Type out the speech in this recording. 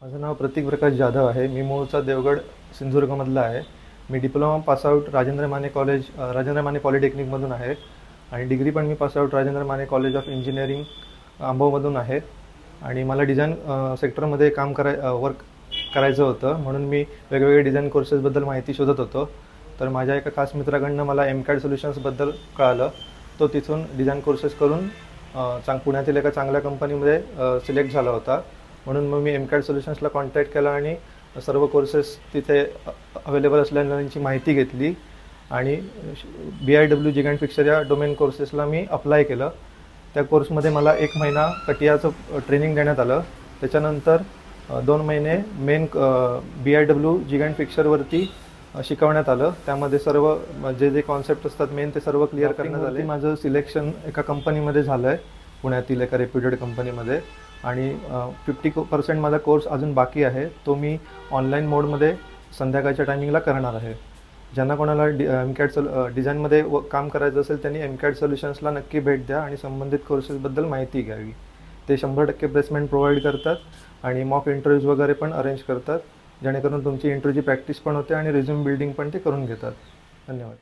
माझं नाव प्रतीक प्रकाश जाधव आहे. मी मूळचा देवगड सिंधुदुर्गमधला आहे. मी diploma pass out Rajendra Mane college Rajendra Mane पॉलिटेक्निकमधून आहे आणि डिग्री पण मी pass out Rajendra Mane college of engineering अंबावमधून आहे. आणि मला डिझाईन सेक्टरमध्ये वर्क करायचं होतं, म्हणून मी वेगवेगळे डिझाईन कोर्सेसबद्दल माहिती शोधत होतो. तर माझ्या एका खास मित्राकडनं मला MCAD सोल्युशन्सबद्दल कळालं. तो तिथून डिझाईन कोर्सेस करून पुण्यातील एका चांगल्या कंपनीमध्ये सिलेक्ट झाला होता. म्हणून मग मी MCAD सोल्युशन्सला कॉन्टॅक्ट केला आणि सर्व कोर्सेस तिथे अवेलेबल असल्याने त्यांची माहिती घेतली आणि BIW जिगॅन्ट फिक्सर या डोमेन कोर्सेसला मी अप्लाय केलं. त्या कोर्समध्ये मला 1 महिना कटियाचं ट्रेनिंग देण्यात आलं. त्याच्यानंतर 2 महिने मेन BIW जिगॅन्ट फिक्सरवरती शिकवण्यात आलं. त्यामध्ये सर्व जे कॉन्सेप्ट असतात मेन ते सर्व क्लिअर करण्यात आले. माझं सिलेक्शन एका कंपनीमध्ये झालं आहे, पुण्यातील एका रेप्युटेड कंपनीमध्ये. आणि 50% माझा कोर्स अजून बाकी आहे. तो मी ऑनलाईन मोडमध्ये संध्याकाळच्या टायमिंगला करणार आहे. ज्यांना कोणाला MCAD डिझाईनमध्ये काम करायचं असेल त्यांनी MCAD सोल्युशन्सला नक्की भेट द्या आणि संबंधित कोर्सेसबद्दल माहिती घ्यावी. ते 100% प्लेसमेंट प्रोव्हाइड करतात आणि मॉक इंटरव्ह्यूज वगैरे पण अरेंज करतात, जेणेकरून तुमची इंटरव्ह्यूची प्रॅक्टिस पण होते आणि रिझ्यूम बिल्डिंग पण ते करून घेतात. धन्यवाद.